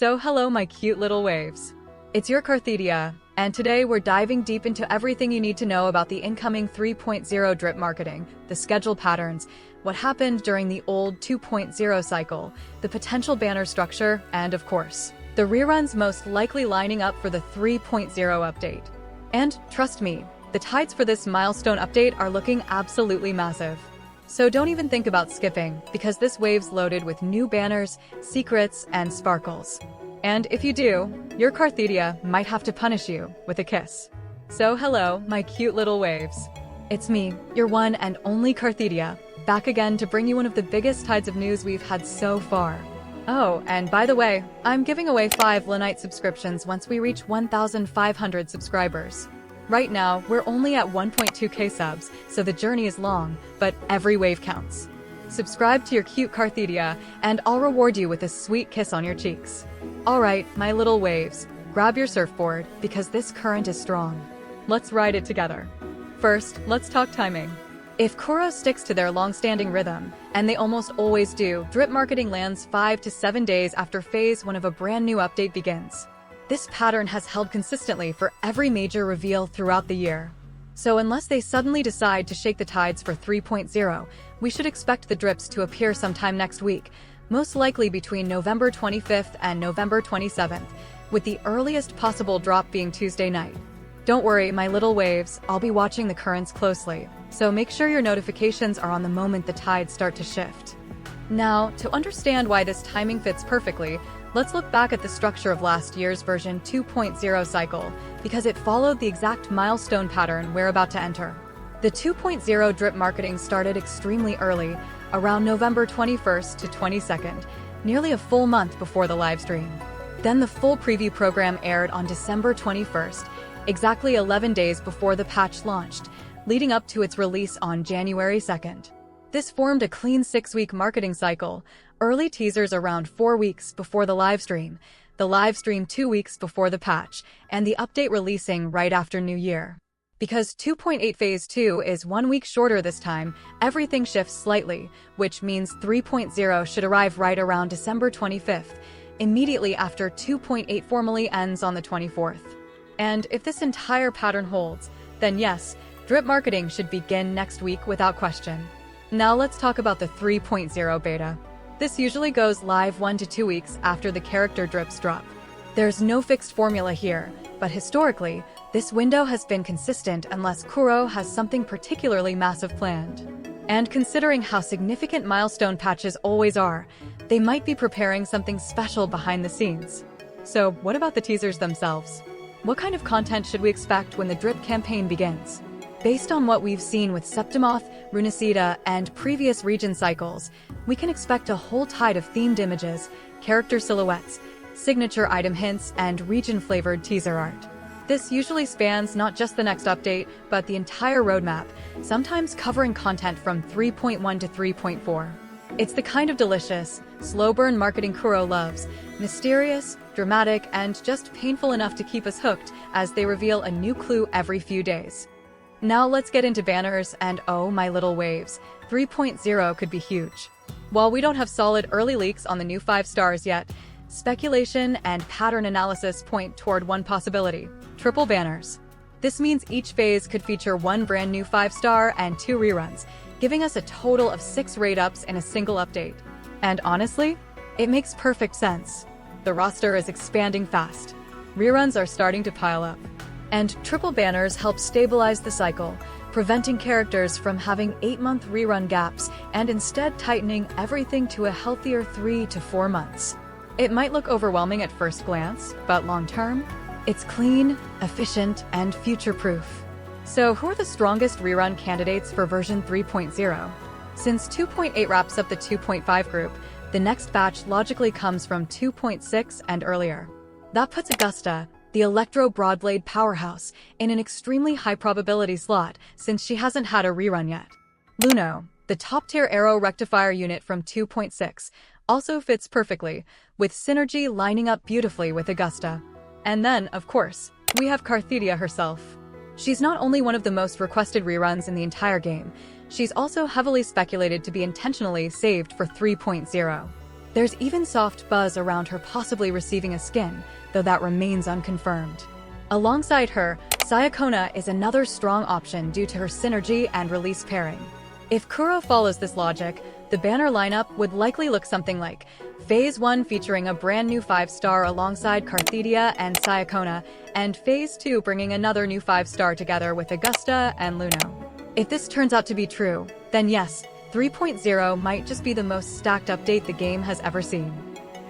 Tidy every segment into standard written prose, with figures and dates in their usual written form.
So hello my cute little waves. It's your Carthetiya, and today we're diving deep into everything you need to know about the incoming 3.0 drip marketing, the schedule patterns, what happened during the old 2.0 cycle, the potential banner structure, and of course, the reruns most likely lining up for the 3.0 update. And trust me, the tides for this milestone update are looking absolutely massive. So don't even think about skipping, because this wave's loaded with new banners, secrets, and sparkles. And if you do, your Carthetiya might have to punish you with a kiss. So hello, my cute little waves. It's me, your one and only Carthetiya, back again to bring you one of the biggest tides of news we've had so far. Oh, and by the way, I'm giving away 5 Lunite subscriptions once we reach 1,500 subscribers. Right now, we're only at 1.2k subs, so the journey is long, but every wave counts. Subscribe to your cute Carthetiya, and I'll reward you with a sweet kiss on your cheeks. Alright, my little waves, grab your surfboard, because this current is strong. Let's ride it together. First, let's talk timing. If Kuro sticks to their long-standing rhythm, and they almost always do, drip marketing lands 5 to 7 days after Phase 1 of a brand new update begins. This pattern has held consistently for every major reveal throughout the year. So unless they suddenly decide to shake the tides for 3.0, we should expect the drips to appear sometime next week, most likely between November 25th and November 27th, with the earliest possible drop being Tuesday night. Don't worry, my little waves, I'll be watching the currents closely, so make sure your notifications are on the moment the tides start to shift. Now, to understand why this timing fits perfectly, let's look back at the structure of last year's version 2.0 cycle, because it followed the exact milestone pattern we're about to enter. The 2.0 drip marketing started extremely early, around November 21st to 22nd, nearly a full month before the livestream. Then the full preview program aired on December 21st, exactly 11 days before the patch launched, leading up to its release on January 2nd. This formed a clean 6-week marketing cycle, early teasers around 4 weeks before the livestream 2 weeks before the patch, and the update releasing right after New Year. Because 2.8 Phase 2 is 1 week shorter this time, everything shifts slightly, which means 3.0 should arrive right around December 25th, immediately after 2.8 formally ends on the 24th. And if this entire pattern holds, then yes, drip marketing should begin next week without question. Now let's talk about the 3.0 beta. This usually goes live 1 to 2 weeks after the character drips drop. There's no fixed formula here, but historically, this window has been consistent unless Kuro has something particularly massive planned. And considering how significant milestone patches always are, they might be preparing something special behind the scenes. So what about the teasers themselves? What kind of content should we expect when the drip campaign begins? Based on what we've seen with Septimoth, Runicida, and previous region cycles, we can expect a whole tide of themed images, character silhouettes, signature item hints, and region-flavored teaser art. This usually spans not just the next update, but the entire roadmap, sometimes covering content from 3.1 to 3.4. It's the kind of delicious, slow-burn marketing Kuro loves, mysterious, dramatic, and just painful enough to keep us hooked as they reveal a new clue every few days. Now let's get into banners, and oh my little waves, 3.0 could be huge. While we don't have solid early leaks on the new 5 stars yet, speculation and pattern analysis point toward one possibility: triple banners. This means each phase could feature 1 brand new 5-star and 2 reruns, giving us a total of 6 rate-ups in a single update. And honestly, it makes perfect sense. The roster is expanding fast. Reruns are starting to pile up. And triple banners help stabilize the cycle, preventing characters from having 8-month rerun gaps and instead tightening everything to a healthier 3 to 4 months. It might look overwhelming at first glance, but long-term, it's clean, efficient, and future-proof. So who are the strongest rerun candidates for version 3.0? Since 2.8 wraps up the 2.5 group, the next batch logically comes from 2.6 and earlier. That puts Augusta, the Electro Broadblade powerhouse, in an extremely high probability slot since she hasn't had a rerun yet. Luno, the top-tier arrow rectifier unit from 2.6, also fits perfectly, with synergy lining up beautifully with Augusta. And then, of course, we have Carthetiya herself. She's not only one of the most requested reruns in the entire game, she's also heavily speculated to be intentionally saved for 3.0. There's even soft buzz around her possibly receiving a skin, though that remains unconfirmed. Alongside her, Qiuyuan is another strong option due to her synergy and release pairing. If Kuro follows this logic, the banner lineup would likely look something like Phase 1 featuring a brand new 5-star alongside Carthetiya and Qiuyuan, and Phase 2 bringing another new 5-star together with Augusta and Luno. If this turns out to be true, then yes, 3.0 might just be the most stacked update the game has ever seen.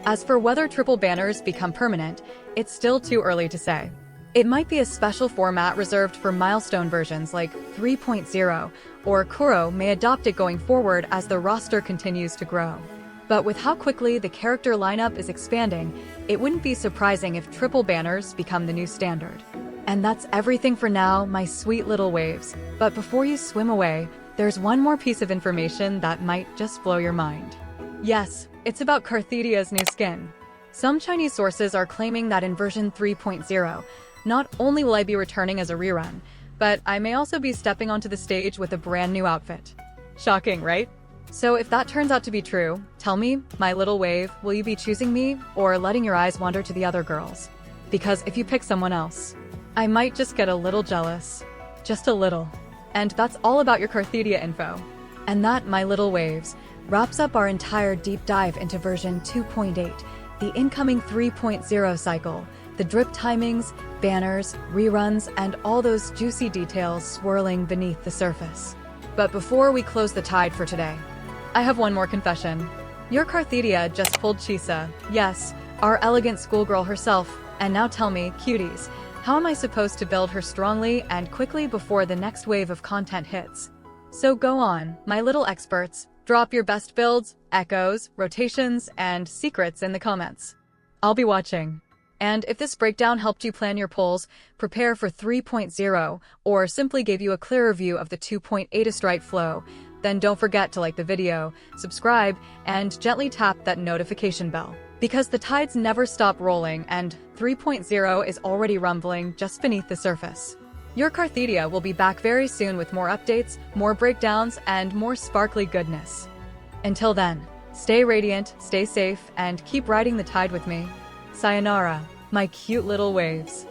As for whether triple banners become permanent, it's still too early to say. It might be a special format reserved for milestone versions like 3.0, or Kuro may adopt it going forward as the roster continues to grow. But with how quickly the character lineup is expanding, it wouldn't be surprising if triple banners become the new standard. And that's everything for now, my sweet little waves. But before you swim away, there's one more piece of information that might just blow your mind. Yes, it's about Carthetiya's new skin. Some Chinese sources are claiming that in version 3.0, not only will I be returning as a rerun, but I may also be stepping onto the stage with a brand new outfit. Shocking, right? So if that turns out to be true, tell me, my little wave, will you be choosing me or letting your eyes wander to the other girls? Because if you pick someone else, I might just get a little jealous. Just a little. And that's all about your Carthetiya info. And that, my little waves, wraps up our entire deep dive into version 2.8, the incoming 3.0 cycle, the drip timings, banners, reruns, and all those juicy details swirling beneath the surface. But before we close the tide for today, I have one more confession. Your Carthetiya just pulled Chisa, yes, our elegant schoolgirl herself, and now tell me, cuties, how am I supposed to build her strongly and quickly before the next wave of content hits? So go on, my little experts, drop your best builds, echoes, rotations, and secrets in the comments. I'll be watching. And if this breakdown helped you plan your polls, prepare for 3.0, or simply gave you a clearer view of the 2.8 strike flow, then don't forget to like the video, subscribe, and gently tap that notification bell. Because the tides never stop rolling and 3.0 is already rumbling just beneath the surface. Your Carthetiya will be back very soon with more updates, more breakdowns, and more sparkly goodness. Until then, stay radiant, stay safe, and keep riding the tide with me. Sayonara, my cute little waves.